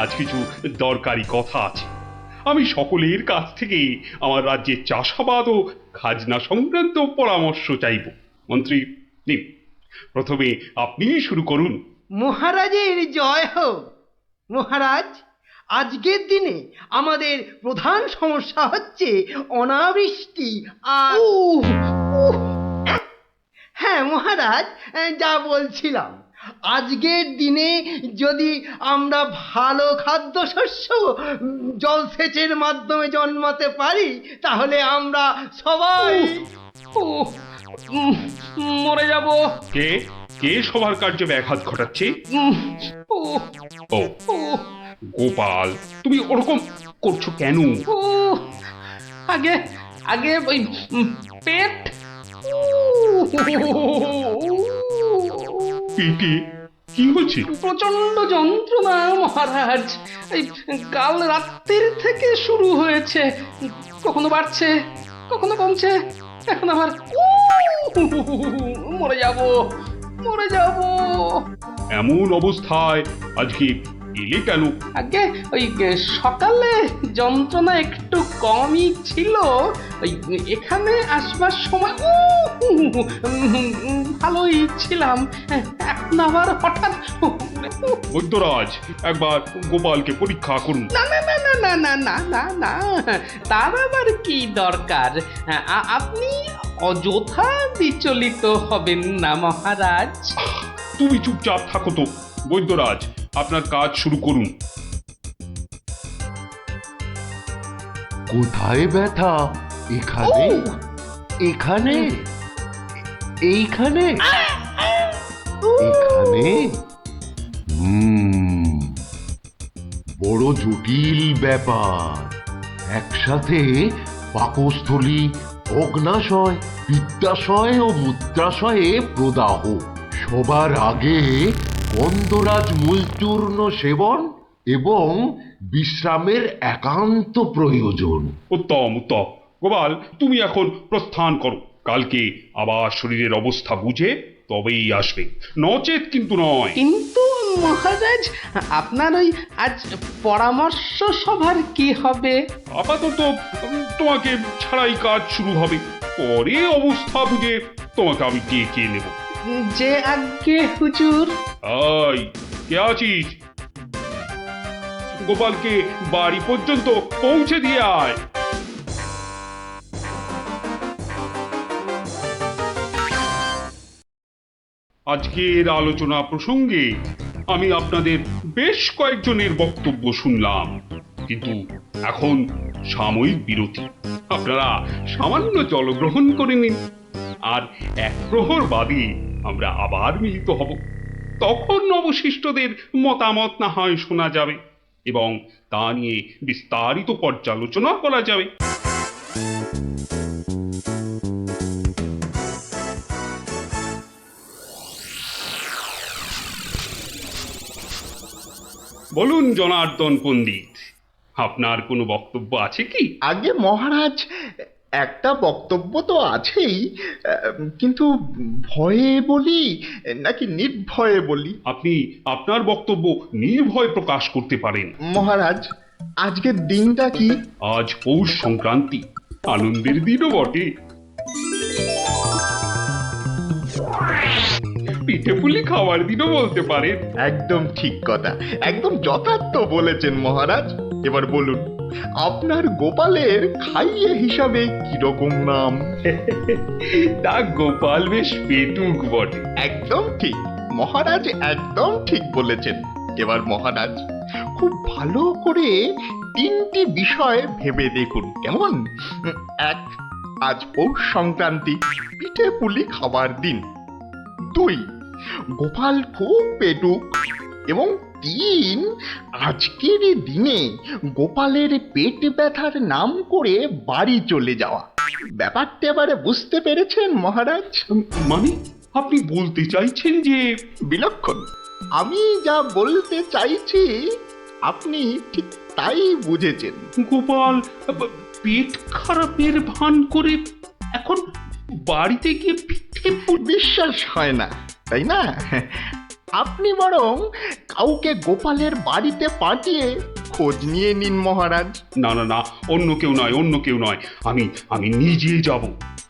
আজ কিছু দরকারি কথা আছে। আমি সকলের কাছ থেকে আমার রাজ্যের চাষাবাদ ও খাজনা সংক্রান্ত পরামর্শ চাইব। মন্ত্রী, নিন, প্রথমে আপনিই শুরু করুন। মহারাজের জয় হোক। মহারাজ, আজকের দিনে আমাদের প্রধান সমস্যা হচ্ছে অনাবৃষ্টি আর হ্যাঁ মহারাজ, যা বলছিলাম, আজকের দিনে যদি আমরা ভালো খাদ্যশস্য জলসেচের মাধ্যমে জন্মাতে পারি, তাহলে আমরা সবাই মরে যাব। কে কে সবার কার্যে ব্যাঘাত ঘটাচ্ছে? ও, গোপাল, তুমি ওরকম করছো কেন? আগে আগে ওই পেট। পেটে কি হচ্ছে? প্রচন্ড যন্ত্রণা মহারাজ। এই কাল রাত্রির থেকে শুরু হয়েছে, কখনো বাড়ছে কখনো কমছে, এখন আবার মরে যাব মরে যাব। এমন অবস্থায় আজকে এলে কেন? আগে ওই সকালে যন্ত্রণা একটু কমই ছিল, ওই এখানে আসবার সময় ভালোই ছিলাম, এখন আবার হঠাৎ বৈদ্যরাজ, একবার গোপালকে পরীক্ষা করুন। না না না না না না না না না, তার আবার কি দরকার? আপনি অযথা বিচলিত হবেন না মহারাজ। তুমি চুপচাপ থাকো তো। বৈদ্যরাজ, আপনার কাজ শুরু করুন। কোথায় ব্যথা? এখানে? এখানে? এইখানে? এখানে? বড় জটিল ব্যাপার। একসাথে পাকস্থলী, অগ্নাশয়, পিত্তাশয় ও মূত্রাশয়ে প্রদাহ। সবার আগে গন্ধরাজ মূলচূর্ণ সেবন এবং বিশ্রামের একান্ত প্রয়োজন। উত্তম উত্তম। গোপাল, তুমি এখন প্রস্থান করো। কালকে আবার শরীরের অবস্থা বুঝে তবেই আসবে, নচেত কিন্তু নয়। কিন্তু মহারাজ, আপনার ওই আজ পরামর্শ সভার কি হবে? আপাতত তোমাকে ছাড়াই কাজ শুরু হবে, পরে অবস্থা বুঝে তোমাকে আমি ডেকে নেব। যে আজ্ঞে হুজুর। আই, কে আছিস? গোপালকে বাড়ি পর্যন্ত পৌঁছে দিয়ে আয়। আজকের আলোচনা প্রসঙ্গে আমি আপনাদের বেশ কয়েকজনের বক্তব্য শুনলাম, কিন্তু এখন সাময়িক বিরতি। আপনারা সামান্য জলগ্রহণ করে নিন, আর এক প্রহর বাদে আমরা আবার মিলিত হব। তখন অবশিষ্টদের মতামত না হয় শোনা যাবে এবং তা নিয়ে বিস্তারিত পর্যালোচনা করা যাবে। বলুন জনার্দন পণ্ডিত, আপনার কোনো বক্তব্য আছে কি? আগে মহারাজ, একটা বক্তব্য তো আছেই, কিন্তু ভয়ে বলি নাকি নির্ভয়ে বলি? আপনি আপনার বক্তব্য নির্ভয় প্রকাশ করতে পারেন। মহারাজ, আজকের দিনটা কি? আজ পৌষ সংক্রান্তি, আনন্দের দিনও বটে। পিঠে পুলি খাওয়ার দিনও বলতে পারেন। একদম ঠিক কথা, একদম যথার্থ বলেছেন মহারাজ। এবার বলুন, আপনার গোপালের খাইয়ে হিসাবে কিরকম নাম? তা গোপাল বেশ পেটুক বটে। একদম ঠিক মহারাজ, একদম ঠিক বলেছেন। এবার মহারাজ, খুব ভালো করে তিনটি বিষয় ভেবে দেখুন, কেমন? এক, আজ পৌষ সংক্রান্তি, পিঠে পুলি খাবার দিন। দুই, গোপাল খুব পেটুক। এবং তিন, আজকের দিনে গোপালের পেট ব্যথার নাম করে বাড়ি চলে যাওয়া। ব্যাপারটা এবারে বুঝতে পেরেছেন মহারাজ? মানে আপনি বলতে চাইছেন যে? বিলক্ষণ। আমি যা বলতে চাইছি আপনি ঠিক তাই বুঝেছেন। গোপাল পেট খারাপের ভান করে এখন বাড়িতে গিয়ে পিঠে বিশ্বাস হয় না, তাই না? আপনি বরং কাউকে গোপালের বাড়িতে পাঠিয়ে খোঁজ নিয়ে নিন মহারাজ। না না না, অন্য কেউ নয়, অন্য কেউ নয়, আমি আমি নিজে যাব,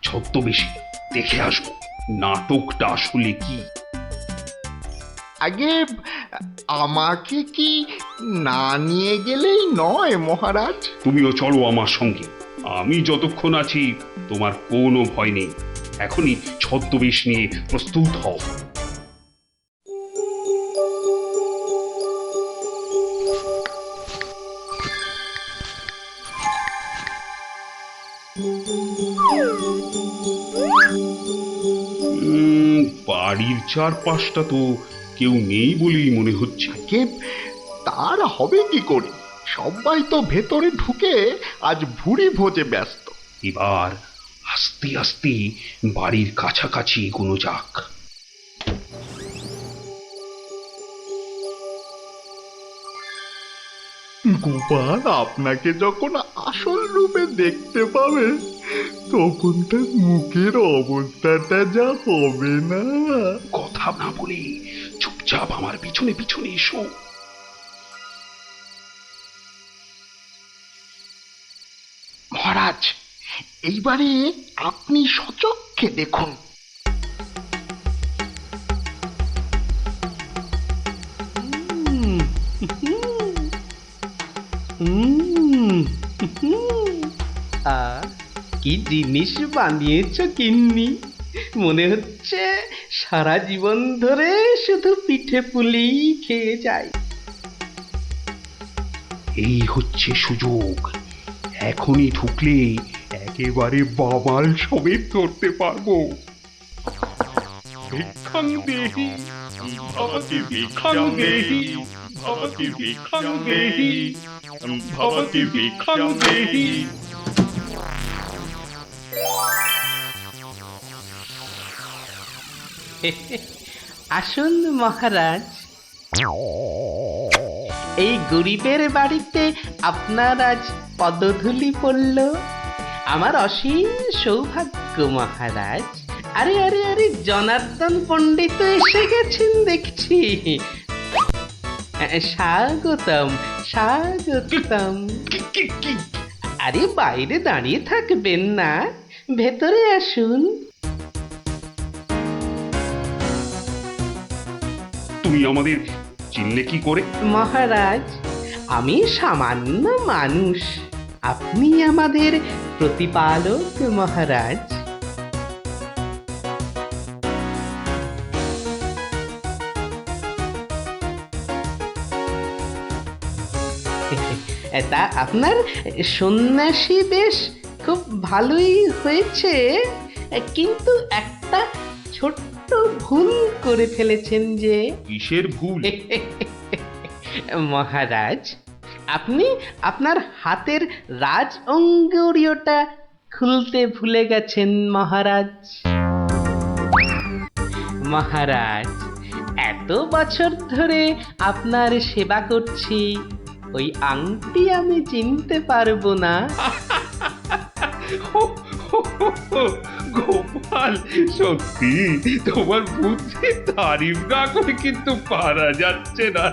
ছদ্মবেশে দেখে আসবো নাটকটা আসলে কি। আগে আমাকে কি না নিয়ে গেলেই নয় মহারাজ? তুমিও চলো আমার সঙ্গে, আমি যতক্ষণ আছি তোমার কোনো ভয় নেই। এখনই ছদ্মবেশ নিয়ে প্রস্তুত হও। বাড়ির চারপাশটা তো কেউ নেই বলেই মনে হচ্ছে। কে তার হবে কি করে? সবাই তো ভেতরে ঢুকে আজ ভুরি ভোজে ব্যস্ত। এবার আস্তে আস্তে বাড়ির কাছাকাছি এগোনো যাক। গোপাল আপনাকে যখন আসল রূপে দেখতে পাবে তখন তার মুখের অবস্থাটা যা হবে না। কথা না বলে চুপচাপ আমার পিছনে পিছনে এসো। মহারাজ, এইবারে আপনি সচক্ষে দেখুন। কি জিনিস বানিয়েছ গিন্নি, মনে হচ্ছে সারা জীবন ধরে শুধু পিঠে পুলি খেয়ে যায়। এই হচ্ছে সুযোগ, এখনই ঢুকলে একেবারে বাবাল সমেত ধরতে পারবো। ভিক্ষাং দেহি ভবতি, ভিক্ষাং দেহি ভবতি, ভিক্ষাং দেহি ভবতি, ভিক্ষাং দেহি। আসুন মহারাজ, এই গরিবের বাড়িতে আপনার আজ পদধূলি পড়ল, আমার অসীম সৌভাগ্য মহারাজ। আরে আরে আরে, জনার্দন পণ্ডিত এসে গেছেন দেখছি। স্বাগতম স্বাগতম। আরে বাইরে দাঁড়িয়ে থাকবেন না, ভেতরে আসুন। তুমি আমাদের চিনলে কি করে? মহারাজ, আমি সামান্য মানুষ, আপনি আমাদের প্রতিপালক মহারাজ। তা আপনার সন্ন্যাসী বেশ খুব ভালোই হয়েছে, কিন্তু একটা ছোট্ট ভুল করে ফেলেছেন যে। কিসের ভুল? মহারাজ, আপনি আপনার হাতের রাজ অঙ্গুরীয়টা খুলতে ভুলে গেছেন মহারাজ। মহারাজ, এত বছর ধরে আপনার সেবা করছি, ওই আংটি আমি চিনতে পারবো না। গোপাল, সত্যি তোমার বুদ্ধি তারিফ না করে কিন্তু পারা যাচ্ছে না।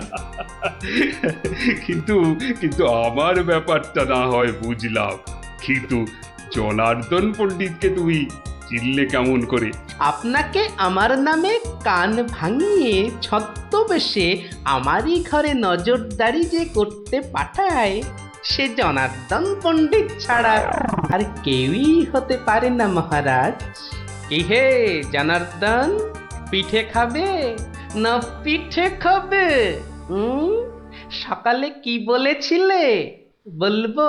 কিন্তু কিন্তু আমার ব্যাপারটা না হয় বুঝলাম, কিন্তু জনার্দন পণ্ডিতকে তুমি চিনলে কেমন করে? আপনাকে আমার নামে কান ভাঙিয়ে ছদ্মবেশে আমারই ঘরে নজরদারি যে করতে পাঠায়, সে জনার্দন পণ্ডিত ছাড়া আর কেউই হতে পারে না মহারাজ। কি হে জনার্দন, পিঠে খাবে না পিঠে খাবে? সকালে কি বলেছিলে বলবো?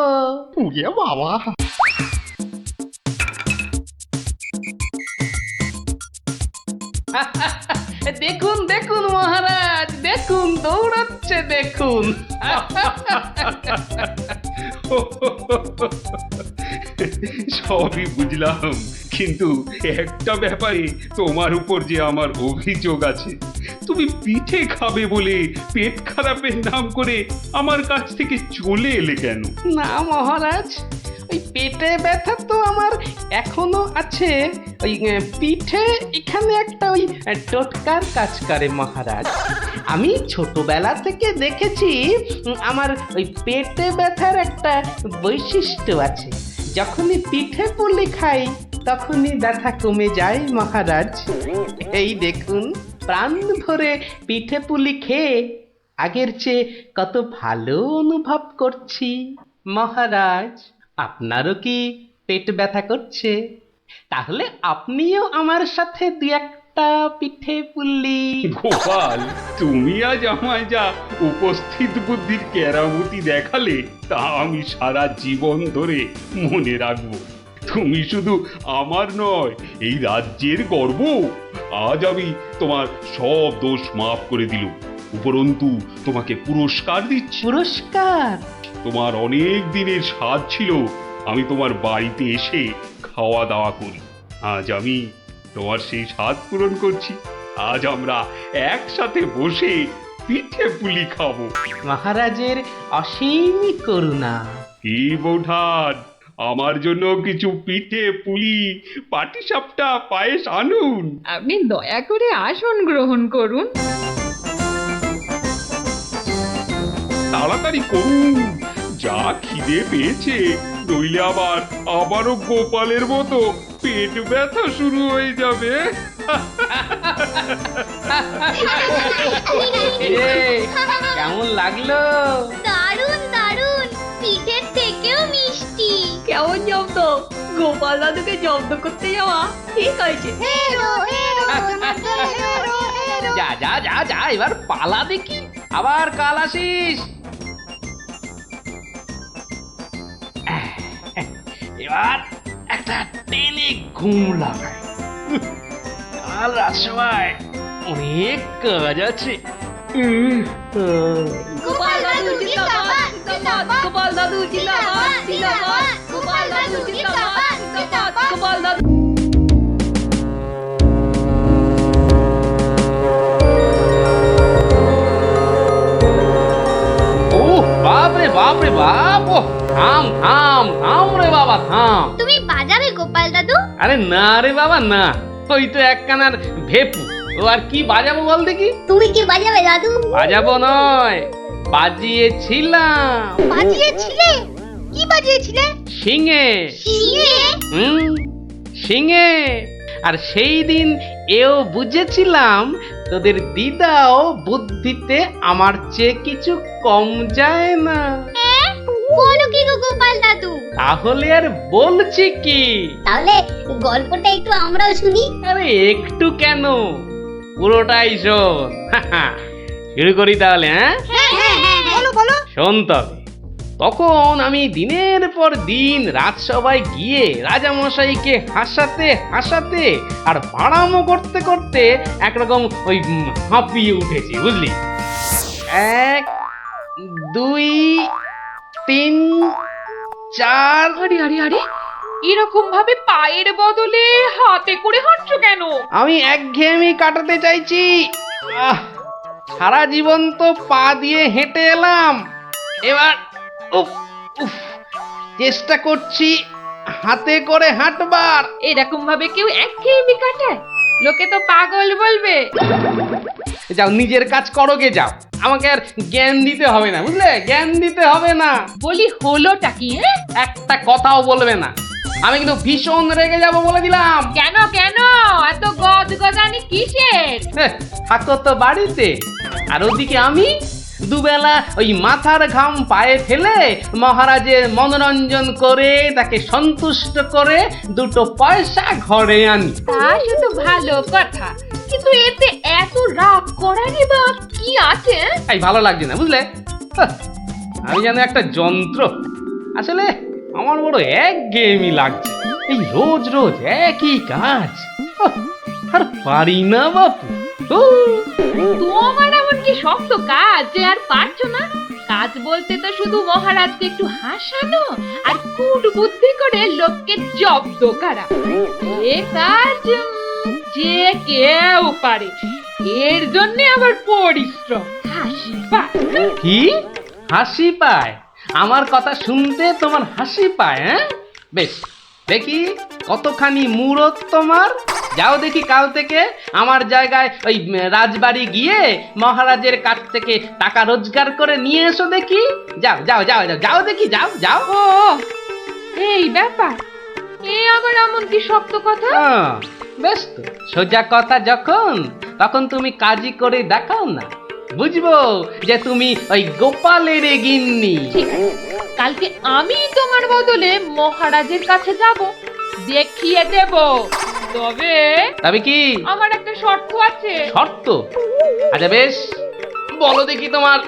পুড়ে বাবা! দেখুন দেখুন মহারাজ, দেখুন দৌড়াচ্ছে দেখুন। সবই বুঝলাম, কিন্তু একটা ব্যাপারে তোমার উপর যে আমার অভিযোগ আছে। তুমি পিঠে খাবে বলে পেট খারাপের নাম করে আমার কাছ থেকে চলে এলে কেন? না মহারাজ, ওই পেটে ব্যথা তো আমার এখনো আছে। ওই পিঠে এখানে একটা ওই টোটকার কাজ করে মহারাজ। আমি ছোটবেলা থেকে দেখেছি আমার ওই পেটে ব্যথার একটা বৈশিষ্ট্য আছে। যখনই পিঠে পুলি খাই তখনই ব্যথা কমে যায় মহারাজ। এই দেখুন, প্রাণ ভরে পিঠে পুলি খেয়ে আগের চেয়ে কত ভালো অনুভব করছি। মহারাজ, আপনারও কি পেট ব্যথা করছে? তাহলে আপনিও আমার সাথে দু একটা পিঠে পুলি। গোপাল, তুমি আজ আমায় যা উপস্থিত বুদ্ধির কেরামতি দেখালে তা আমি সারা জীবন ধরে মনে রাখবো। তুমি শুধু আমার নয়, এই রাজ্যের গর্ব। আজ আমি তোমার সব দোষ মাফ করে দিলুম, উপরন্তু তোমাকে পুরস্কার দিচ্ছি। পুরস্কার? তোমার অনেক দিনের স্বাদ ছিল আমি তোমার বাড়িতে এসে খাওয়া দাওয়া করি। আজ আমি তোমার সেই স্বাদ পূরণ করছি। আজ আমরা একসাথে বসে পিঠে পুলি খাবো। মহারাজের অসীম করুণা। কি বৌঠান, আমার জন্য কিছু পিঠে পুলি পাটিসাপটা পায়েস আনুন। আপনি দয়া করে আসন গ্রহণ করুন। তাড়াতাড়ি করুন, যা খিদে পেয়েছে, নইলে আবারও গোপালের মতো পেট ব্যথা শুরু হয়ে যাবে। কেমন লাগলো? দারুণ দারুণ, পিঠের থেকেও মিষ্টি। কেমন জব্দ? গোপাল দাদুকে জব্দ করতে যাওয়া ঠিক হয়েছে। হেরো হেরো হেরো হেরো। যা যা যা যা, এবার পালা দেখি, আবার কাল আসিস। এবার একটা টেনে ঘুম লাগায়। কাল রাজসভায় অনেক কাজ আছে। গোপাল দাদু জিন্দাবাদ জিন্দাবাদ। গোপাল দাদু জিন্দাবাদ জিন্দাবাদ। গোপাল দাদু জিন্দাবাদ জিন্দাবাদ। গোপাল দাদু। ও বাপ রে বাপ রে বাপ! ও থাম থাম থাম রে বাবা, থাম। তুমি বাজাবে গোপাল দাদু? আরে না রে বাবা না, ওই তো একখানার ভেপু। ও আর কি বাজাবো বল দেখি? তুমি কি বাজাবে দাদু? বাজাবো নয়, বাজিয়েছিলাম। বাজিয়েছিলে? কি বাজিয়েছিলে? শিঙে। শিঙে? শিঙে। আর সেই দিন এও বুঝেছিলাম তোদের দিদাও বুদ্ধিতে আমার চেয়ে কিছু কম যায় না। বলো কি গো গোপাল দাদু? তাহলে আর বলছি কি, তাহলে গল্পটা একটু আমরাও শুনি। আরে একটু কেন, পুরোটাই শোন। শুরু করি তাহলে, হ্যাঁ? বলো বলো। শোন তবে। তখন আমি দিনের পর দিন রাজসভায় গিয়ে রাজামশাইকে হাসাতে হাসাতে আর বাড়ামো করতে করতে একরকম ওই হাঁপিয়ে উঠেছি, বুঝলি? 1 2 3 4। আরে আরে আরে, এরকম ভাবে পায়ের বদলে হাতে করে হাঁটছো কেন? আমি একঘেয়েমি কাটাতে চাইছি। সারা জীবন তো পা দিয়ে হেঁটে এলাম, এবার উফ উফ চেষ্টা করছি হাতে করে হাঁটবার। এরকম ভাবে কেউ একঘেয়েমি কাটায়? লোকে তো পাগল বলবে। যাও, নিজের কাজ করো গে, যাও। আমাকে আর জ্ঞান দিতে হবে না, বুঝলে? জ্ঞান দিতে হবে না। বলি হলোটা কি? একটা কথাও বলবে না, আমি কিন্তু ভীষণ রেগে যাব বলে দিলাম। কেন কেন এত গদগদানি কিসের? থাকো তো বাড়িতে, আর ওদিকে আমি দুবেলা ওই মাথার ঘাম পায়ে ফেলে মহারাজের মনোরঞ্জন করে তাকে সন্তুষ্ট করে 2 পয়সা ঘরে আনি। তা শুধু ভালো কথা, কিন্তু এতে এত রাগ করারই বা কি আছে? এই ভালো লাগছে না, বুঝলে? আমি যেন একটা যন্ত্র। আসলে আমার বড় একঘেয়েমি লাগছে, এই রোজ রোজ একই কাজ। আর পারি না বাপু। তোমার এমন কি শক্ত কাজ যে আর পারছো না? কাজ বলতে তো শুধু মহারাজকে একটু হাসানো আর কুট বুদ্ধি করে লোককে জব্দ করা। এ কাজ যে কেউ পারে, এর জন্য আবার পরিশ্রম, হাসি পায়। কি হাসি পায়? আমার কথা শুনতে তোমার হাসি পায়, হ্যাঁ? বেশ, দেখি কতখানি মুরত তোমার। যাও দেখি কাল থেকে আমার জায়গায় ওই রাজবাড়ি গিয়ে মহারাজের কাছ থেকে টাকা রোজগার করে নিয়ে এসো দেখি। যাও যাও যাও যাও যাও দেখি, যাও যাও। ও এই ব্যাপার, এ আবার এমন কি শক্ত কথা? বেশ তো, সোজা কথা যখন, তখন তুমি কাজই করে দেখাও না, বুঝবো যে তুমি ওই গোপালের গিন্নি। ঠিক আছে, কালকে আমি তোমার বদলে মহারাজের কাছে যাব, দেখিয়ে দেব। তবে কি আমার একটা শর্ত আছে। শর্ত? আচ্ছা বেশ, বলো দেখি তোমার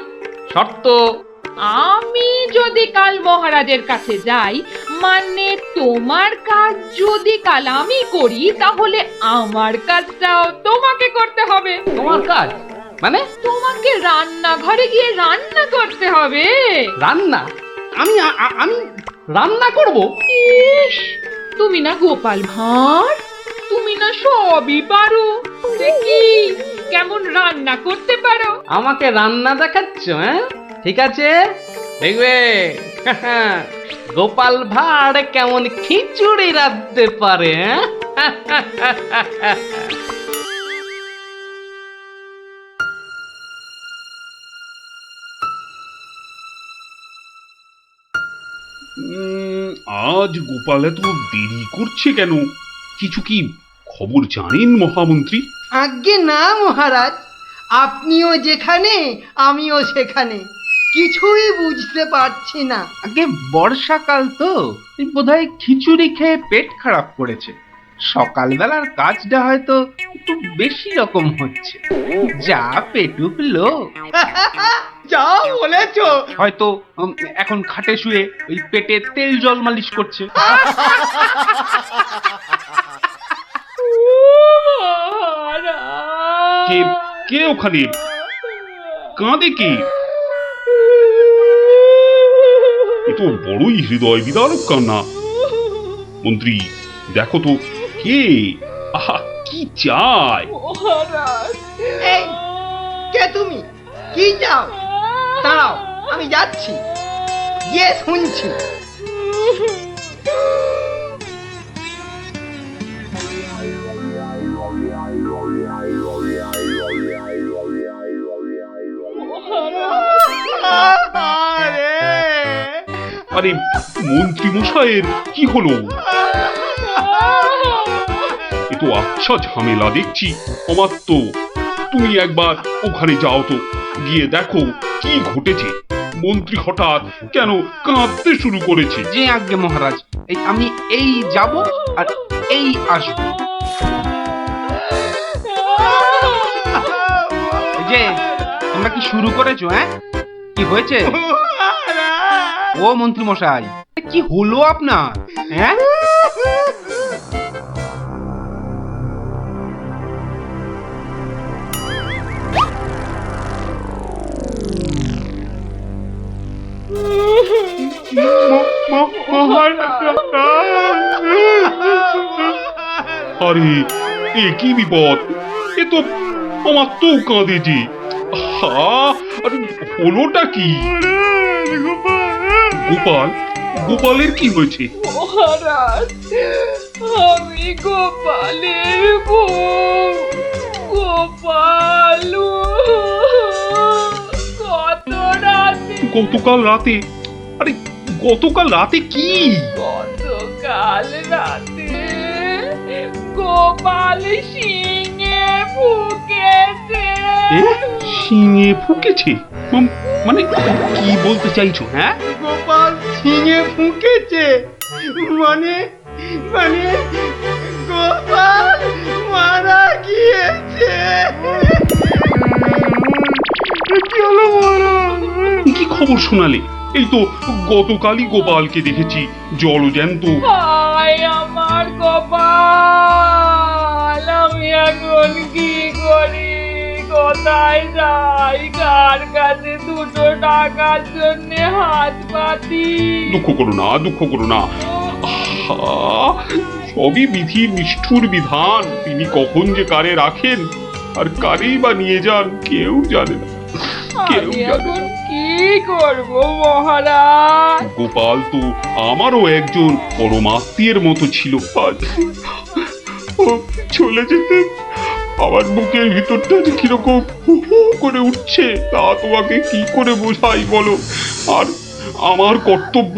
শর্ত। আমি যদি কাল মহারাজের কাছে যাই, মানে তোমার কাজ যদি কাল আমি করি, তাহলে আমার কাজটাও তোমাকে করতে হবে। তোমার কাজ মানে? তোমাকে রান্নাঘরে গিয়ে রান্না করতে হবে। রান্না? আমি আমি রান্না করব? ইস, তুমি না গোপাল ভাঁড়, তুমি না সবই পারো। দেখি কেমন রান্না করতে পারো। আমাকে রান্না দেখাচ্ছ, হ্যাঁ? ঠিক আছে, দেখবে গোপাল ভাঁড় কেমন খিচুড়ি রাঁধতে পারে, হ্যাঁ? আজ গোপাল এত দেরি করছে কেন? কিছু কি খবর জানেন মহামন্ত্রী? আজ্ঞে না মহারাজ, আপনিও যেখানে আমিও সেখানে, কিছুই বুঝতে পারছি না। আগে বর্ষাকাল তো, বোধহয় খিচুড়ি খেয়ে পেট খারাপ করেছে। সকালবেলার কাজটা হয়তো একটু বেশি রকম হচ্ছে, যা পেটুক লোক। যা বলেছো। হয়তো এখন খাটে শুয়ে ওই পেটে তেল জল মালিশ করছে। কে কে ওখানে কাঁদে? কে? এ তো বড়ই হৃদয় বিদারক কান্না। মন্ত্রী, দেখো তো কে? আহা, কি চায়? এই, কে তুমি? কি চাও? দাঁড়াও, আমি যাচ্ছি, গিয়ে শুনছি। আরে মন্ত্রী মশাইয়ের কি হলো? এ তো আচ্ছা ঝামেলা দেখছি। অমাত্য, তুমি একবার ওখানে যাও তো, গিয়ে দেখো কি ঘটেছে। মন্ত্রী হঠাৎ কেন কাঁদতে শুরু করেছে? যে আজ্ঞে মহারাজ, আমি এই যাব আর এই আসবো। যে তোমরা কি শুরু করেছো? হ্যাঁ, কি হয়েছে? ও মন্ত্রী মশাই, কি হলো আপনার? হ্যাঁ, আরে এ কি বিপদ! এ তো আমার তো কাঁদে যে। আরে হলোটা কি? গোপাল, গোপালের কি হয়েছে? মহারাজ, আমি গোপালের বউ। গোপাল কত রাতে, গতকাল রাতে? আরে গতকাল রাতে কি? গতকাল রাতে গোপাল শিঙে ফুকেছে। শিঙে ফুকেছে? মানে কি বলতে চাইছো? হ্যাঁ, গোপাল ছিঙে ফুঁকেছে মানে? মানে গোপাল মারা গিয়েছে। কি খবর শোনালে? এই তো গতকালই গোপালকে দেখেছি জলজ্যান্ত। হায় আমার গোপাল, আমি এখন কি করি? কোথায় যাই? কার কাছে দুটো টাকার জন্য হাত পাতি? দুঃখ করো না, দুঃখ করো না। আহা, সবই বিধির নিষ্ঠুর বিধান। তিনি কখন যে কারে রাখেন আর কারেই বা নিয়ে যান কেউ জানে না। কেউ আমি জানে এখন না। কি করব মহারাজ? গোপাল তো আমারও একজন পরমাত্মীয়ের মতো ছিল। আজ ও চলে যেতে আমার বুকের ভিতরটা যে কিরকম হু হু করে উঠছে তা তোমাকে কি করে বোঝাই বলো। আর আমার কর্তব্য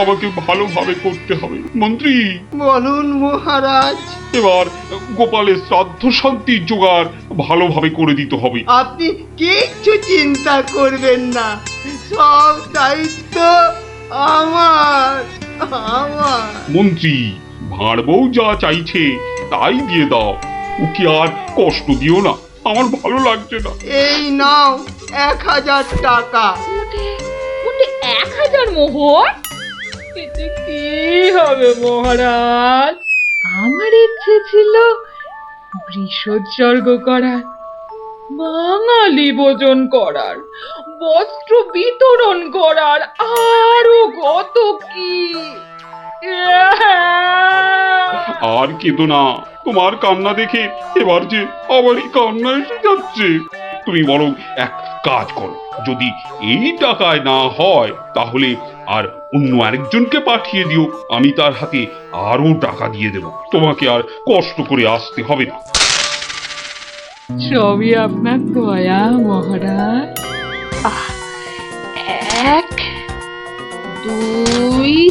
আমাকে ভালোভাবে করতে হবে। মন্ত্রী, বলুন মহারাজ। এবার গোপালের শ্রাদ্ধ শান্তির জোগাড় ভালোভাবে করে দিতে হবে। আপনি কিচ্ছু চিন্তা করবেন না, সব দায়িত্ব আমার আমার মন্ত্রী, ভাঁড় বউ যা চাইছে তাই দিয়ে দাও, ওকে আর কষ্ট দিও না, আমার ভালো লাগছে না। এই নাও 1000 টাকা। মোটে 1000 মোহর? এতে কি হবে মহারাজ? আমার ইচ্ছে ছিল বৃষোৎসর্গ করার, বাঙালি ভোজন করার, বস্ত্র বিতরণ করার, আরো কত কি। আর কেঁদো না, তোমার কান্না দেখে এবার যে আমারই কান্না এসে যাচ্ছে। তুমি বরং এক কাজ করো, যদি এই টাকায় না হয় তাহলে আর অন্য আরেকজনকে পাঠিয়ে দিও, আমি তার হাতে আরো টাকা দিয়ে দেব, তোমাকে আর কষ্ট করে আসতে হবে না। সবই আপনার দয়া মহারাজ। 1 2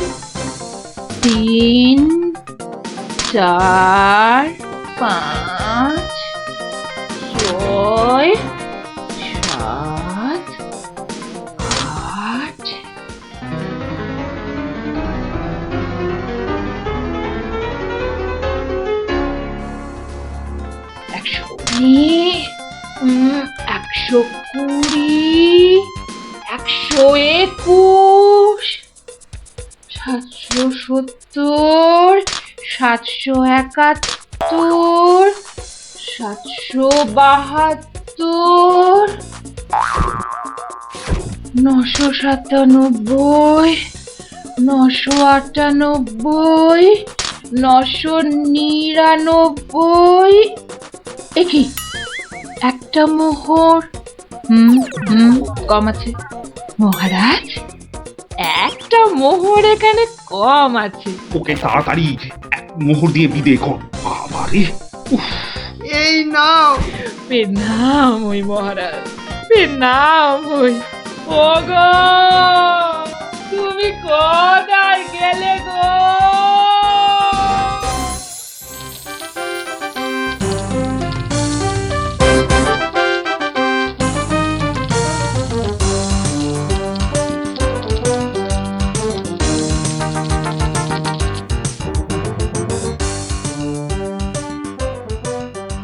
3 4 5 6 7 8 120 121 770 771 772 997 998 999। একি একটা মোহর? কম আছে মহারাজ, একটা মোহর এখানে কম আছে। ওকে তাড়াতাড়ি এক মোহর দিয়ে বিদে কর। বাবারে, এই নাও। প্রণাম ওই মহারাজ, প্রণাম ওই। ওগো, তুমি কোথায় গেলে গো?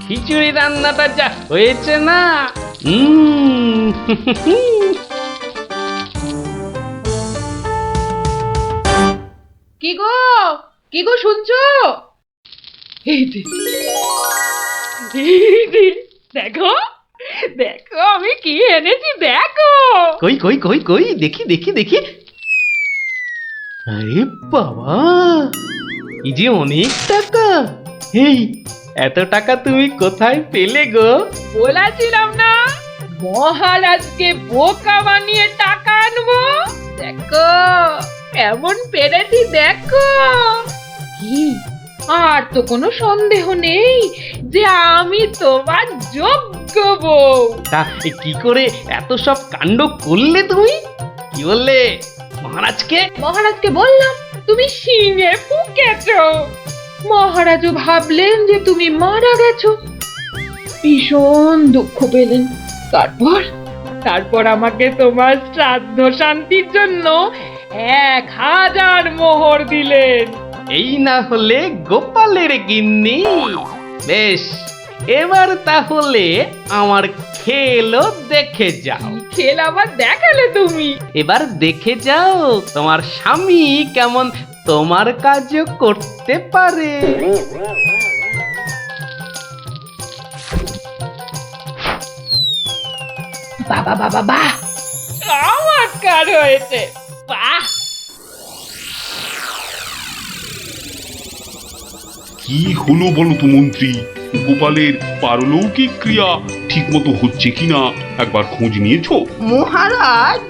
খিচুড়ি রান্নাটা যা হয়েছে না, কি গো, কি গো শুনছো? এই যে, দেখো দেখো আমি কি এনেছি, দেখো। কই কই কই কই দেখি দেখি দেখি। আরে বাবা, এই যে অনেক টাকা। এই এত টাকা তুমি কোথায় পেলে গো? বলেছিলাম না মহারাজকে বোকা বানিয়ে টাকা আনবো। দেখো কেমন পেরেছি, দেখো। কি, আর তো কোনো সন্দেহ নেই যে আমি তোমার যোগ্য বউ। তা কি করে এত সব কাণ্ড করলে তুমি? কি বললে মহারাজকে? মহারাজকে বললাম তুমি শিঙে ফুঁকেছো। মহারাজও ভাবলেন যে তুমি মারা গেছো, ভীষণ দুঃখ পেলেন। তারপর আমাকে তোমার শ্রাদ্ধ শান্তির জন্য 1000 মোহর দিলেন। এই না হলে গোপালের গিন্নি। বেশ, এবার তাহলে আমার খেলও দেখে যাও। খেল আবার দেখালে তুমি? এবার দেখে যাও তোমার স্বামী কেমন তোমার কাজও করতে পারে। বাবা বাবা বাহ, চমৎকার হয়েছে, বাহ। কি হলো বলো তো মন্ত্রী, গোপালের পারলৌকিক ক্রিয়া ঠিকমতো হচ্ছে কিনা একবার খোঁজ নিয়েছো? মহারাজ,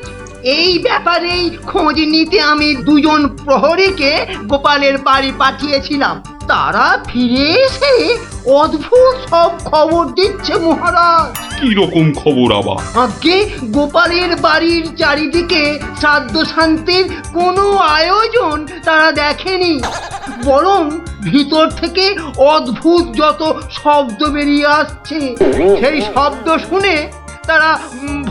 এই ব্যাপারেই খোঁজ নিতে আমি দুজন প্রহরীকে গোপালের বাড়ি পাঠিয়েছিলাম। তারা ফিরে এসে অদ্ভুত সব খবর দিচ্ছে মহারাজ। কি রকম খবর আবার? আগে গোপালের বাড়ির চারিদিকে শ্রাদ্ধ শান্তির কোনো আয়োজন তারা দেখেনি, বরং ভিতর থেকে অদ্ভুত যত শব্দ বেরিয়ে আসছে, সেই শব্দ শুনে তারা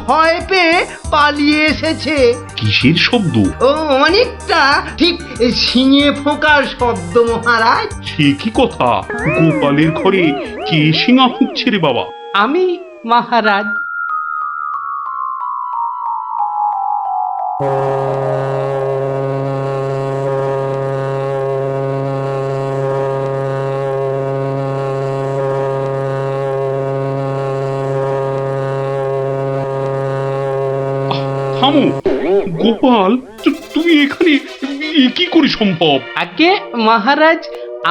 ভয় পেয়ে পালিয়ে এসেছে। কিসের শব্দ? ও অনেকটা ঠিক শিঙে ফোঁকার শব্দ মহারাজ। সে কি কথা? গোপালের ঘরে কে শিঙা ফুঁকছে রে বাবা? আমি মহারাজ। থামো গোপাল, তুমি এখানে এ কি করে সম্ভব? আগে মহারাজ,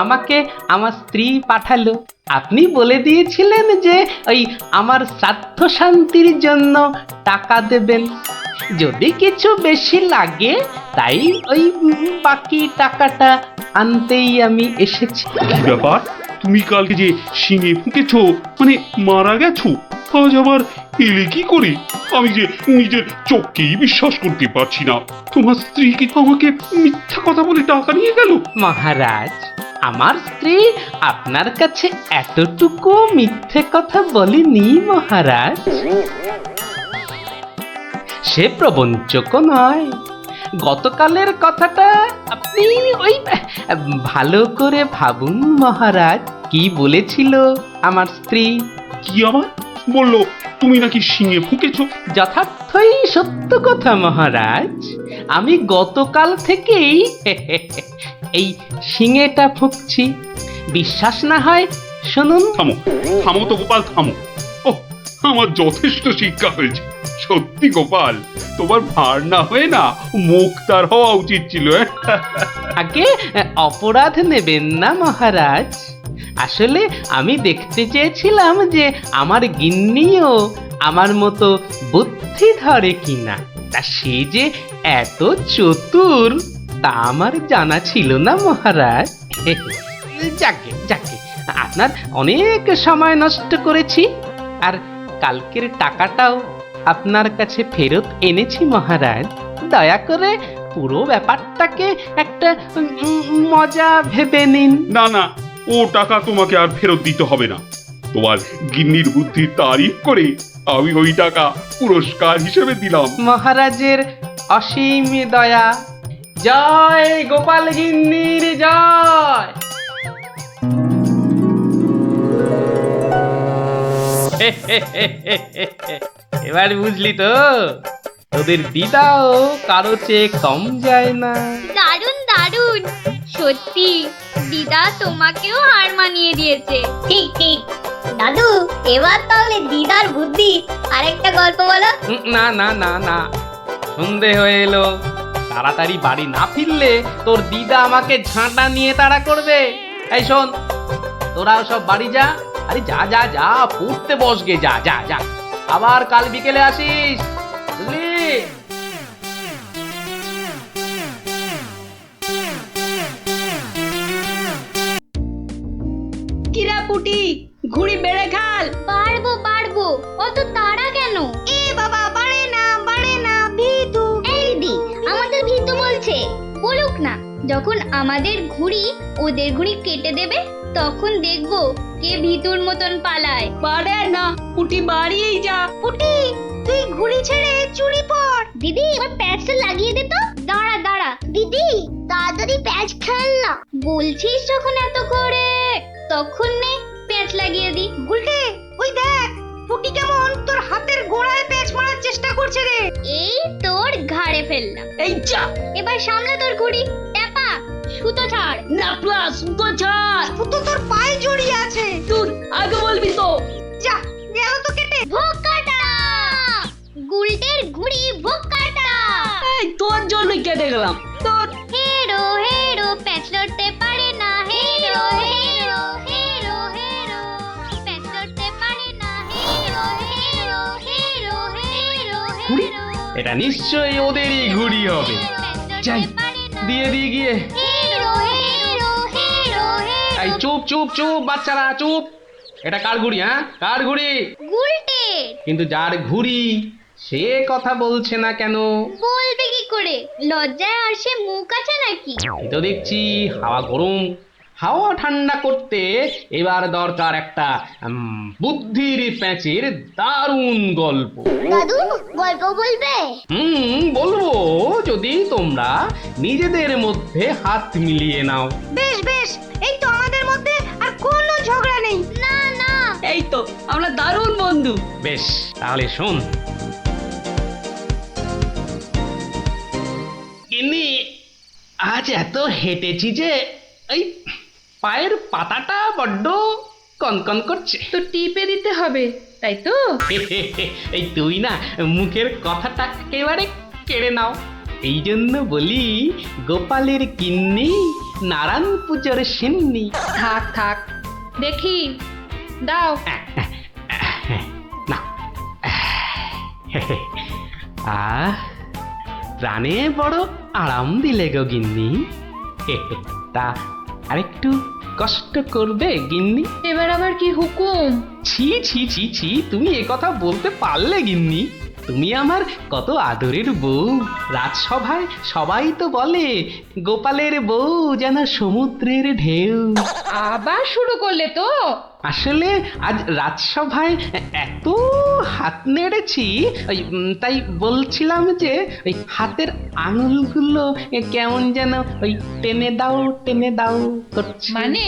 আমাকে আমার স্ত্রী পাঠালো। আপনি বলে দিয়েছিলেন যে ওই আমার শ্রাদ্ধ শান্তির জন্য টাকা দেবেন, যদি কিছু বেশি লাগে তাই ওই বাকি টাকাটা আনতেই আমি এসেছি। কি ব্যাপার? তুমি কালকে যে শিঙে ফুঁকেছো, মানে মারা গেছো, আজ আবার এলে কি করে? আমি যে নিজের চোখকেই বিশ্বাস করতে পারছি না। তোমার স্ত্রী কি আমাকে মিথ্যা কথা বলে টাকা নিয়ে গেল? মহারাজ, আমার স্ত্রী আপনার কাছে এতটুকু মিথ্যে কথা বলেনি মহারাজ। সে প্রবঞ্চক নয়। গতকালের কথাটা আপনি ওই ভালো করে ভাবুন মহারাজ, কি বলেছিল আমার স্ত্রী। কি আবার বললো? তুমি নাকি শিঙে ফুঁকেছো? যথার্থই সত্য কথা মহারাজ। আমি গতকাল থেকেই এই শিঙেটা ফুঁকছি। বিশ্বাস না হয় শুনুন। থামো থামো তো গোপাল, থামো। ও, আমার যথেষ্ট শিক্ষা হয়েছে। সত্যি গোপাল, তোমার ভার না হয়ে না মুখ তার হওয়া উচিত ছিল। আগে অপরাধ নেবেন না মহারাজ। আসলে আমি দেখতে চেয়েছিলাম যে আমার গিন্নিও আমার মতো বুদ্ধি ধরে কিনা। তা সে যে এত চতুর তা আমার জানা ছিল না মহারাজ। যাকে যাকে, আপনার অনেক সময় নষ্ট করেছি, আর কালকের টাকাটাও আপনার কাছে ফেরত এনেছি মহারাজ। দয়া করে পুরো ব্যাপারটাকে একটা মজা ভেবে নিন। না না, ও টাকা তোমাকে আর ফেরত দিতে হবে না। তোমার গিন্নির বুদ্ধির তারিফ করে আমি ওই টাকা পুরস্কার হিসেবে দিলাম। মহারাজের অসীম দয়া। জয় গোপাল গিন্নির জয়। এবার বুঝলি তো, তোদের দিদাও কারো চেয়ে কম যায় না। দারুণ দারুণ, সত্যি দিদা তোমাকেও হার মানিয়ে দিয়েছে। ঠিক ঠিক দাদু, এবার তাহলে দিদার বুদ্ধি আরেকটা গল্প বলো। না না না না, সন্ধে হয়ে এলো। তাড়াতাড়ি বাড়ি না ফিরলে তোর দিদা আমাকে ঝাঁটা নিয়ে তাড়া করবে। এই শোন, তোরাও সব বাড়ি যা। আরে যা যা যা, পড়তে বসগে, যা যা যা, আবার কাল বিকেলে আসিস, বুঝলি? কিরা পুটি, ঘুড়ি বেড়ে খাল। পারবো পারবো, অত তাড়া কেন? এ বাবা, বাড়ে না ভিতু। এই দিদি, আমাদের ভিতু বলছে। বলুক না, যখন আমাদের ঘুড়ি ওদের ঘুড়ি কেটে দেবে তখন দেখবো কে ভিতুর মতন পালায়। পারে না, পুটি বাড়িয়েই যা। পুটি, তুই ঘুড়ি ছেড়ে চুরি পড়। দিদি, এবার প্যাচটা লাগিয়ে দে তো। দাঁড়া দাঁড়া দিদি, তাড়াতাড়ি প্যাচ খেল না। বলছিস যখন এত করে, তখন নে প্যাচ লাগিয়ে দি। গুলটে, ওই দেখ পুটি কেমন তোর হাতের গোড়ায় প্যাচ মারার চেষ্টা করছে রে। এই তোর ঘাড়ে ফেললাম। এই যা, এবার সামলা তোর ঘুড়ি। ট্যাপা, সুতো ছাড়। না প্লাস সুতো ছাড়। সুতো তোর পায়ে জড়িয়ে আছে। তুই আগে বলবি তো। যা, গেল তো কেটে। ভোগ কাটা, গুলটের ঘুড়ি ভোগ কাটা। এই তোর জন্যই কেটে গেলাম। তোর হেরো হেরো, প্যাচ লড়তে পারে না। হেরো হেরো হেরো হেরো। এটা নিশ্চয়ই ওদেরই ঘুড়ি হবে। যাই দিয়ে দিয়ে গিয়ে। হেরো হেরো হেরো হেরো এই চুপ চুপ চুপ বাচ্চারা চুপ। এটা কার ঘুড়ি? হ্যাঁ কার ঘুড়ি? গুলটে কিন্তু যার ঘুড়ি সে কথা বলছে না কেন? বলবে কি করে? লজ্জায় আর সে মুখ আছে নাকি? এই তো দেখছি হাওয়া গরম, হাওয়া ঠান্ডা করতে এবার দরকার একটা বুদ্ধির প্যাঁচের দারুণ গল্প। দাদু গল্প বলবে? বলবো যদি তোমরা নিজেদের মধ্যে হাত মিলিয়ে নাও। বেশ বেশ, এই তো আমাদের মধ্যে আর কোনো ঝগড়া নেই। না না, এই তো আমরা দারুণ বন্ধু। বেশ তাহলে শোন। গিন্নি, আজ এত হেঁটেছি যে এই পায়ের পাতাটা বড্ড কনকন করছে। তো টিপে দিতে হবে, তাই তো? এই তুই না মুখের কথাটা একেবারে কেড়ে নাও। এই জন্য বলি গোপালের গিন্নি নারায়ণ পুজোর সিন্নি। থাক থাক, দেখি দাও। না প্রাণে বড় আরাম দিলে গো গিন্নি। তা আরেকটু কষ্ট করবে গিন্নি? এবার আবার কি হুকুম? ছি ছি ছি ছি, তুমি এ কথা বলতে পারলে গিন্নি? তুমি আমার কত আদরের বউ। রাজসভায় সবাই তো বলে গোপালের বউ যেন সমুদ্রের ঢেউ। আবার শুরু করলে তো? আসলে আজ রাজসভায় এত হাত নেড়েছি তাই বলছিলাম যে ওই হাতের আঙুলগুলো কেমন যেন ওই টেনে দাও করছে। মানে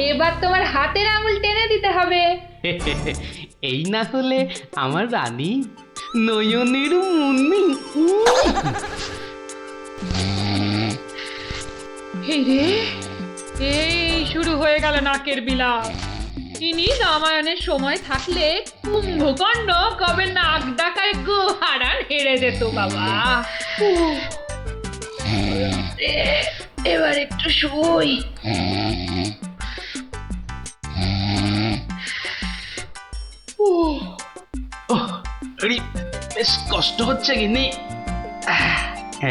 এবার তোমার হাতের আঙুল টেনে দিতে হবে। এই না হলে আমার রানী নয়নের মুন্নি। এই রে, এই শুরু হয়ে গেল নাকের বিলাপ। ইনি রামায়ণের সময় থাকলে কুম্ভকর্ণ কবে নাক ডাকায় গোহারান হেরে যেত বাবা। এবার একটু শুই। বেশ কষ্ট হচ্ছে গিন্নি।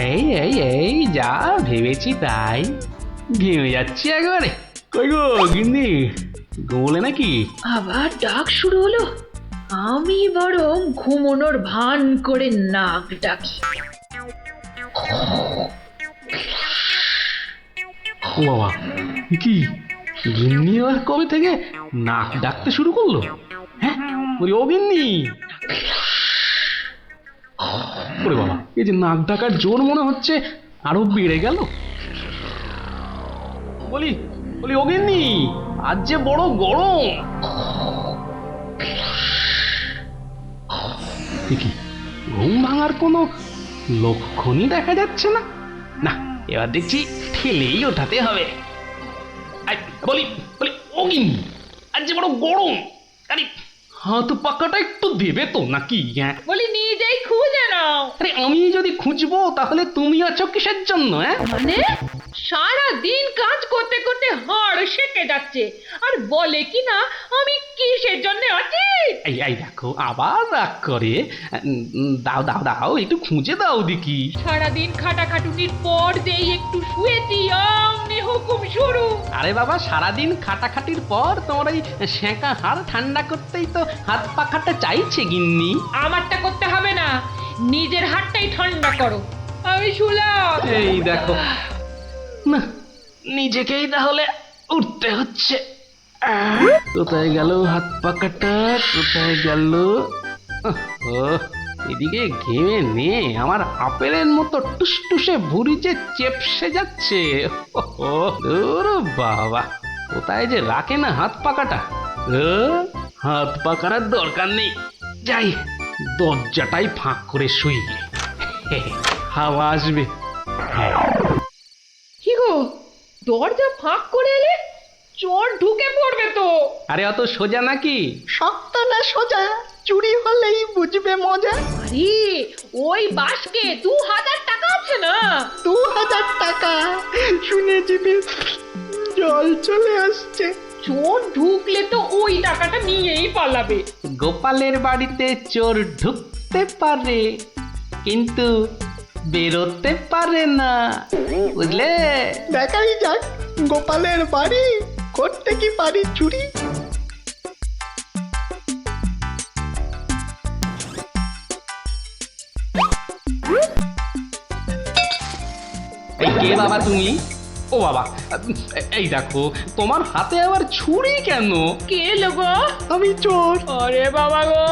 এই এই এই যা ভেবেছি তাই, ঘেমে যাচ্ছি একবারে। কই গো গিন্নি, ঘুমোলে নাকি? আবার ডাক শুরু হলো। আমি বরং ঘুমোনোর ভান করে নাক ডাকি। ও বাবা, কি গিন্নি আবার কবে থেকে নাক ডাকতে শুরু করলো? হ্যাঁ বলি ও গিন্নি। ওরে বাবা, এই যে নাক ডাকার জোর মনে হচ্ছে আরো বেড়ে গেল। বলি বলি ও গিন্নি, আজ যে বড় গরম। কি ঘুম ভাঙার কোনো লক্ষণই দেখা যাচ্ছে না। না এবার দেখছি ঠেলেই ওঠাতে হবে। বলি বলি ও গিন্নি, আজ যে বড় গরম, আরে হাত পাকাটা একটু দেবে তো নাকি? হ্যাঁ বলি নিজেই খুঁজে নাও। আরে আমি যদি খুঁজবো তাহলে তুমি আছো কিসের জন্য? হ্যাঁ মানে সারা দিন কাজ করতে করতে হাড় সেকে যাচ্ছে, আর বলে কি না আমি কিসের জন্য আছি। এই এই দেখো আবার রাগ করে। দাও দাও দাও, একটু খুঁজে দাও দেখি। সারাদিন খাটাখাটুনির পর যেই একটু শুয়েছি অমনি হুকুম শুরু। আরে বাবা, সারাদিন খাটাখাটির পর তোমার ওই সেঁকা হাড় ঠান্ডা করতেই তো হাত পাখাটা চাইছে গিন্নি। আমারটা করতে হবে না, নিজের হাতটাই ঠান্ডা করো। আমি শুলাম। এই দেখো না, নিজেকেই তাহলে উঠতে হচ্ছে। কোথায় গেল হাত পাকাটা, কোথায় গেল? এদিকে ঘেমে নে আমার আপেলের মতো টুসটুসে ভুঁড়ি যে চেপসে যাচ্ছে। বাবা, কোথায় যে রাখে না হাত পাকাটা। হাত পাকার দরকার নেই, যাই দরজাটাই ফাঁক করে শুই, হাওয়া আসবে। কি গো, দরজা ফাঁক করে এলে চোর ঢুকে পড়বে তো। আরে অত সোজা নাকি? শক্ত না সোজা, চুরি হলেই বুঝবে মজা। আরে ওই বাসকে 2000 টাকা আছে না। 2000 টাকা শুনে জিভে জল চলে আসছে। চোর ঢুকলে তো ওই টাকাটা নিয়েই পালাবে। গোপালের বাড়িতে চোর ঢুকতে পারে, কিন্তু বেরোতে পারে না, বুঝলে? দেখাই যাক গোপালের বাড়ি করতে কি পারি চুরি। এই কে বাবা তুমি? ও বাবা, এই দেখো তোমার হাতে আবার ছুরি কেন? কে লোগো? আমি চোর। ওরে বাবা গো,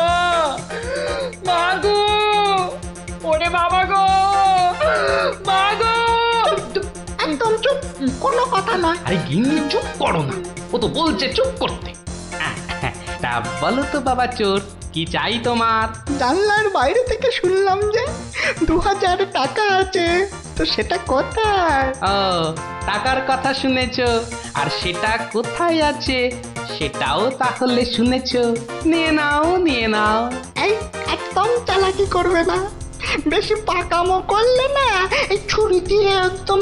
মা গো, ওরে বাবা গো, মা গো। একদম চুপ, কোনো কথা নয়। আরে গিন্নি চুপ করো না, ও তো বলছে চুপ করতে। তা বলো তো বাবা চোর, কি চাই তোমার? জানলার বাইরে থেকে শুনলাম যে 2000 টাকা আছে, তো সেটা কোথায়? ও, টাকার কথা শুনেছো, আর সেটা কোথায় আছে সেটাও তাহলে শুনেছো। নিয়ে নাও, নিয়ে নাও। এই একদম চালাকি করবে না, বেশি পাকামো করলে না এই ছুরি দিয়ে একদম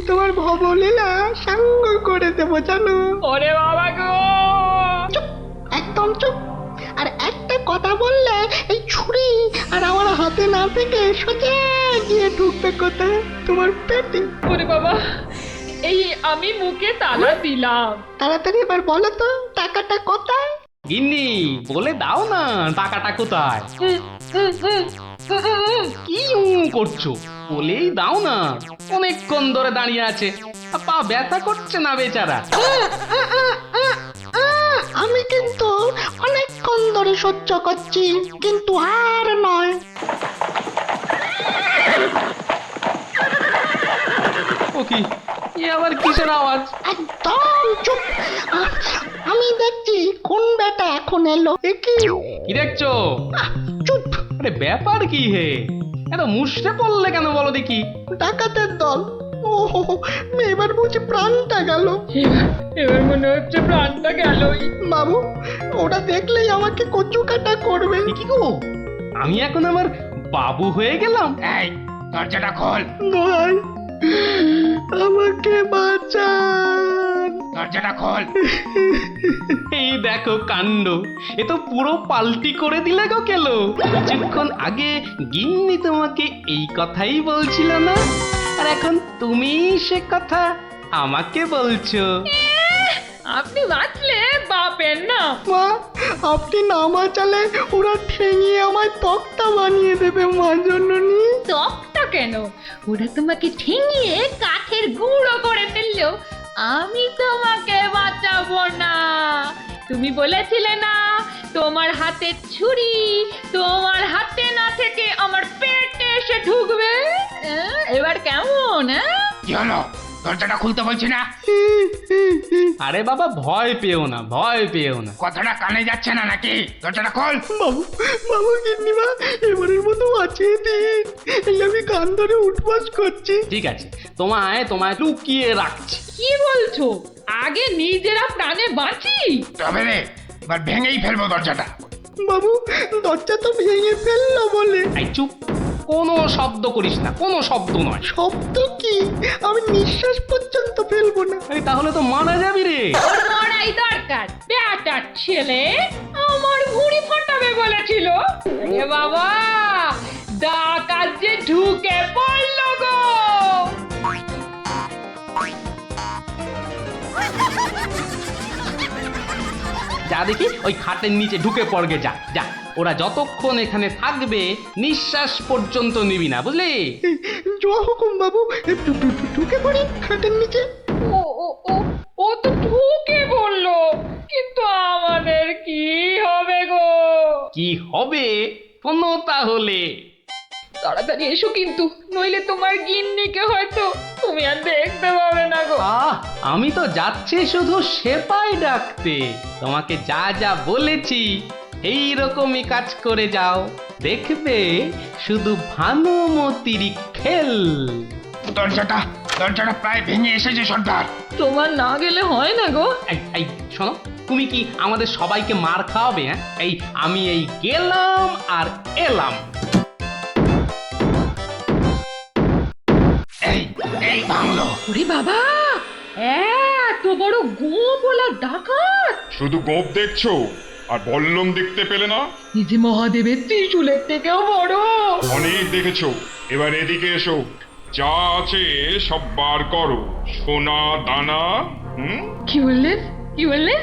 তোমার ভবলীলা সাঙ্গ করে দেবো জানো। ওরে বাবা গো। একদম চুপ। আর একটা কথা বললে এই ছুরি আর আমার হাতে না থেকে সোজা গিয়ে ঢুকবে কোথায়? তোমার পেটে। ওরে বাবা, এই আমি মুখে তালা দিলাম। তাড়াতাড়ি এবার বলো তো টাকাটা কোথায়? গিন্নি বলে দাও না টাকাটা কোথায়। কি করছো, বলেই দাও না। অনেকক্ষণ ধরে দাঁড়িয়ে আছে, পা ব্যথা করছে না বেচারা। আমি কিন্তু অনেকক্ষণ ধরে সহ্য করছি, কিন্তু আর নয়। ও কি, এ আবার কিসের আওয়াজ? একদম চুপ। আমি দেখছি কোন বেটা এখন এলো। এ কি? কি দেখছো? চুপ। আরে ব্যাপার কি হে, এত মুষড়ে পড়লে কেন বলো দেখি? ডাকাতের দল। ও এবার বুঝি প্রাণটা গেল। এবার মনে হচ্ছে প্রাণটা গেলই। বাবু, ওরা দেখলেই আমাকে কচু কাটা করবে। এ কি গো, আমি এখন আমার বাবু হয়ে গেলাম? এই দরজাটা খোল, দোহাই, আমাকে বাঁচান। দরজাটা খোল। এই দেখো কাণ্ড, এ তো পুরো পাল্টি করে দিলে গো কেলো। কিছুক্ষণ আগে গিন্নি তোমাকে এই কথাই বলছিল না, আর এখন তুমি সে কথা আমাকে বলছো। আপনি বাঁচলে বাপের না। মা, আপনি না বাঁচালে ওরা ঠেঙিয়ে আমায় তক্তা বানিয়ে দেবে মা জননী। তক্তা কেন, ওরা তোমাকে ঠেঙিয়ে কাঠের গুঁড়ো করে ফেললো। আমি তোমাকে বাঁচাবো না। তুমি বলেছিলে না তোমার হাতে ছুরি তোমার হাতে না থেকে আমার পেটে এসে ঢুকবে। এবার কেমন? কি হলো, দরজাটা খুলতে বলছি না? আরে বাবা ভয় পেও না, ভয় পেও না। কথাটা কানে যাচ্ছে না নাকি? দরজাটা খোল। বাবু, বাবু গিন্নিমা, এবারের মতো বাঁচিয়ে দিন। এই আমি কান ধরে উঠবাস করছি। ঠিক আছে, তোমায় তোমায় লুকিয়ে রাখছি। কি বলছো? আগে নিজেরা প্রাণে বাঁচি। তবে রে, এবার ভেঙেই ফেলবো দরজাটা। বাবু, দরজা তো ভেঙে ফেললো বলে। এই চুপ, কোনো শব্দ করিস না, কোনো শব্দ নয়। শব্দ কি? আমি নিঃশ্বাস পর্যন্ত ফেলবো না। আরে তাহলে তো মারা যাবি রে। ওর মরাই দরকার। বেটার ছেলে আমার ভুঁড়ি ফাটাবে বলেছিল। এ বাবা, ডাকাত যে ঢুকে পড়লো গো। যা দেখি ওই খাটের নিচে ঢুকে পড়গে, যা যা। ওরা যতক্ষণ এখানে থাকবে নিঃশ্বাস পর্যন্ত নিবি না, বুঝলি? জয় হুকুম বাবু, ঢুকে পড়ি খাটের নিচে। ও ও ও ও তো ঢুকে বললো, কিন্তু আমাদের কি হবে গো? কি হবে শোনো তাহলে। তাড়াতাড়ি এসো কিন্তু, নইলে তোমার গিন্নিকে হয়তো তুমি আর দেখতে পাবে না গো। আমি তো যাচ্ছি শুধু সেপাই ডাকতে। তোমাকে যা যা বলেছি এই রকমই কাজ করে যাও, দেখবে শুধু ভানুমতির খেল। দরজাটা প্রায় ভেঙে এসেছে সর্দার। তোমার না গেলে হয় না গো। এই শোনো, তুমি কি আমাদের সবাইকে মার খাওয়াবে? হ্যাঁ, আমি গেলাম আর এলাম। এই বাংলো। ওরে বাবা, এত বড় গোপ বলা ডাকাত। শুধু গোপ দেখছো আর বল্লম দেখতে পেলে না? এই যে মহাদেবের ত্রিশূলের থেকেও বড়। অনেক দেখেছো, এবার এদিকে এসো। যা আছে সব বার করো, সোনা দানা। কি বললেন? কি বললেন?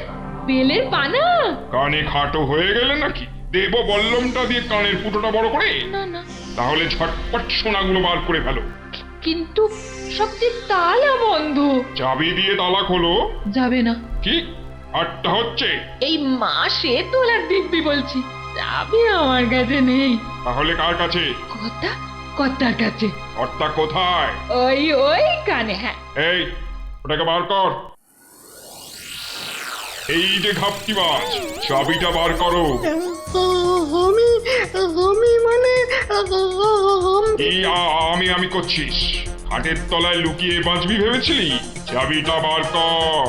বেলের পানা? কানে খাটো হয়ে গেলে নাকি? দেব বল্লমটা দিয়ে কানের ফুটোটা বড় করে? না না, তাহলে ঝটপট সোনাগুলো বার করে ফেলো। কিন্তু সব যে তালা বন্ধ। চাবি দিয়ে তালা খোলো। যাবে না। কি আটটা হচ্ছে? এই মাসে তোলার দিব্যি বলছি, চাবি আমার কাছে নেই। তাহলে কার কাছে? কর্তার কাছে। কর্তা কোথায়? ওই কানে। হ্যাঁ, এই ওটাকে বার কর। এই যে ঘাপটিবাজ, চাবিটা বার করো। আমি মানে এই আমি করছিস? হাটের তলায় লুকিয়ে বাঁচবি ভেবেছিলি? চাবিটা বার কর।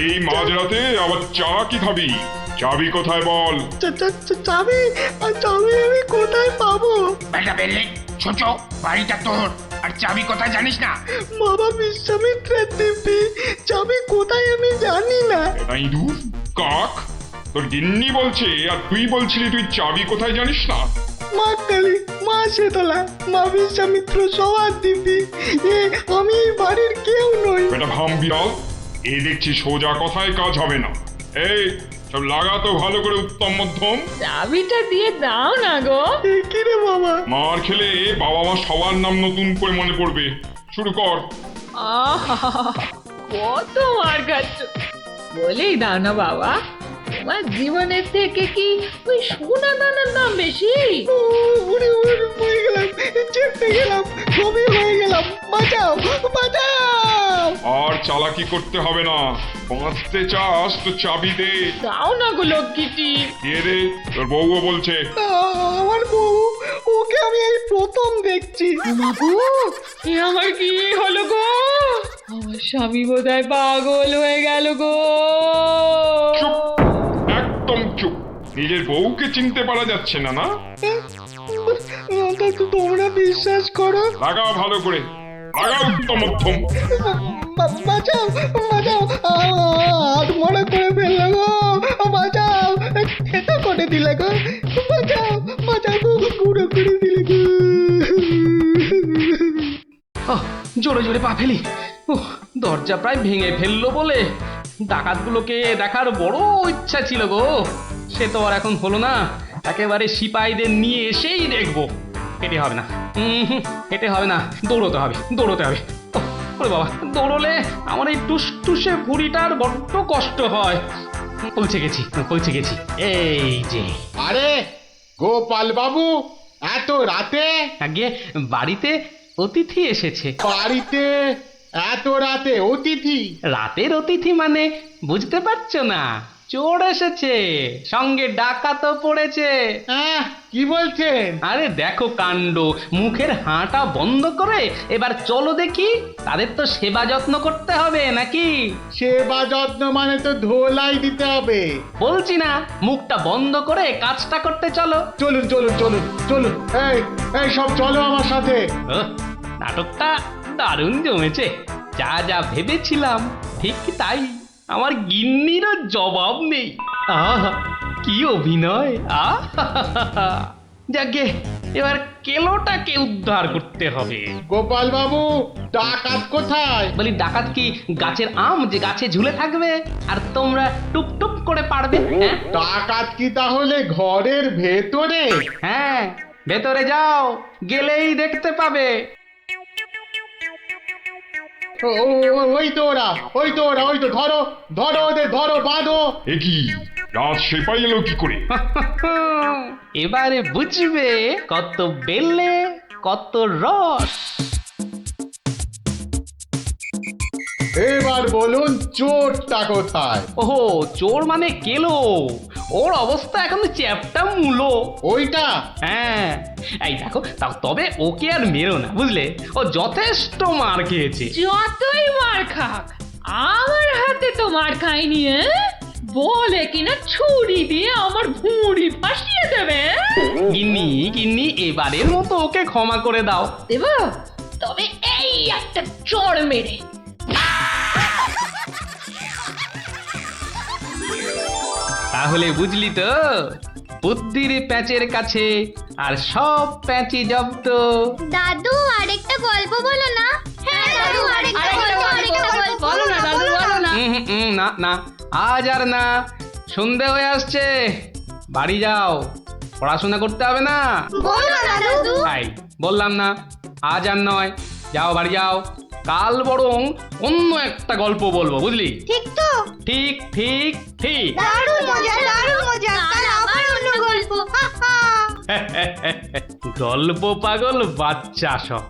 এই মাঝরাতে আবার চা কি খাবি? চাবি কোথায় বল? চাবি আমি কোথায় পাবো? বেটা বেলে ছোট, বাড়িটা তোর, আর চাবি কোথায় জানিস না? বাবা বিশ্বামিত্রের দিব্যি, চাবি কোথায় আমি জানি না। এটা ইঁদুর কাক তোর গিন্নি বলছে, আর তুই বলছিলি তুই চাবি কোথায় জানিস না? মা কালী, মা শীতলা, মা বিশ্বামিত্র সবার দিব্যি, আমি এই বাড়ির কেউ নই। এটা ভাম বিড়াল, এ দেখছি সোজা কথায় কাজ হবে না। এই সব লাগাতো ভালো করে উত্তম মধ্যম। চাবিটা দিয়ে দাও না গো। কি রে বাবা? মার খেলে বাবা মা সবার নাম নতুন করে মনে পড়বে। শুরু কর। আহা, কত মার খাচ্ছ। বলেই দাও না বাবা, তোমার জীবনের থেকে কি ওই সোনা দানার দাম বেশি? উড়ে হয়ে গেলাম, চেপে গেলাম, ছবি হয়ে গেলাম, বাঁচাও বাঁচাও। আর চালাকি করতে হবে না, বাঁচতে চাস তো চাবি দে। দাও না গো লক্ষ্মীটি। দিয়ে দে, তোর বউও বলছে। আমার বউ, ওকে আমি এই প্রথম দেখছি। বাবু, এ আমার কি হলো গো? আমার স্বামী বোধহয় পাগল হয়ে গেল গো। চুপ, একদম চুপ। নিজের বউকে চিনতে পারা যাচ্ছে না না? তোমরা বিশ্বাস করো? লাগা ভালো করে, লাগা উত্তম মধ্যম। বাঁচাও বাঁচাও, হাত মনে করে ফেললো গো, বাঁচাও, খেতে করে দিলে গো, বাঁচাও বাঁচাও গো, পুরো করে দিলে গো। জোরে জোরে পা ফেলি। দরজা প্রায় ভেঙে ফেললো বলে ডাকাতগুলোকে দেখার বড় ইচ্ছা ছিল গো। সে তো আর এখন হলো না, একেবারে সিপাহীদের নিয়ে এসেই দেখবো। হেঁটে হবে না, হেঁটে হবে না, দৌড়তে হবে, দৌড়তে হবে। ওরে বাবা, দৌড়লে আমার এই টুসটুসে ভুঁড়িটার বড্ড কষ্ট হয়। পৌঁছে গেছি। এই যে। আরে গোপাল বাবু, এত রাতে? আগে বাড়িতে অতিথি এসেছে। বাড়িতে এত রাতে অতিথি? রাতের অতিথি মানে বুঝতে পারছো না? চোর এসেছে, সঙ্গে ডাকাতও পড়েছে। কি বলছেন? আরে দেখো কাণ্ড, মুখের হাঁটা বন্ধ করে এবার চলো দেখি। তাদের তো সেবা যত্ন করতে হবে নাকি? সেবা যত্ন মানে তো ধোলাই দিতে হবে। বলছি না, মুখটা বন্ধ করে কাজটা করতে চলো। চলুন চলুন চলুন চলুন, এই সব চলো আমার সাথে। নাটকটা দারুণ জমেছে। যা যা ভেবেছিলাম ঠিক তাই। আমার গিন্নিরও জবাব নেই। আহা, কি অভিনয়! আহা, যাকে এবার কেলোটাকে উদ্ধার করতে হবে। গোপাল বাবু, ডাকাত কোথায়? বলি ডাকাত কি গাছের আম যে গাছে ঝুলে থাকবে আর তোমরা টুপ টুপ করে পারবে? হ্যাঁ, ডাকাত কি তাহলে ঘরের ভেতরে? হ্যাঁ, ভেতরে যাও, গেলেই দেখতে পাবে। ওই তো ওরা, ওই তো ধরো ধরো ওদের, ধরো বাঁধো। এ কি, রাত সেপাই এলো কি করে? এবারে বুঝবে কত বেলে কত রস। এবার বলুন চোরটা কোথায়? ওহো, চোর মানে কেলো। ওর অবস্থা এখন চ্যাপটা মূলো। ওইটা? হ্যাঁ, এই দেখো, তবে ওকে আর মেরো না, বুঝলে? ও যথেষ্ট মার খেয়েছে। যতই মার খাক, আমার হাতে তো মার খায়নি। বলে কিনা ছুরি দিয়ে আমার ভুঁড়ি ফাঁসিয়ে দেবে। গিন্নি, এবারের মতো ওকে ক্ষমা করে দাও। দেব, তবে এই একটা চড় মেরে। তাহলে বুঝলি তো, বুদ্ধির প্যাঁচের কাছে আর সব প্যাঁচি জব্দ। দাদু আরেকটা গল্প বলো না। হ্যাঁ দাদু আরেকটা গল্প বলো না দাদু, বলো না। না না, আজ আর না, সন্ধে হয়ে আসছে, বাড়ি যাও, পড়াশোনা করতে হবে না। বলো না দাদু। তাই বললাম না, আজ আর নয়, যাও বাড়ি যাও, কাল বরং অন্য একটা গল্প বলবো, বুঝলি? ঠিক তো? ঠিক ঠিক ঠিক। দারুণ মজা, দারুণ মজা। কাল আবার অন্য গল্প। গল্প পাগল বাচ্চা সব।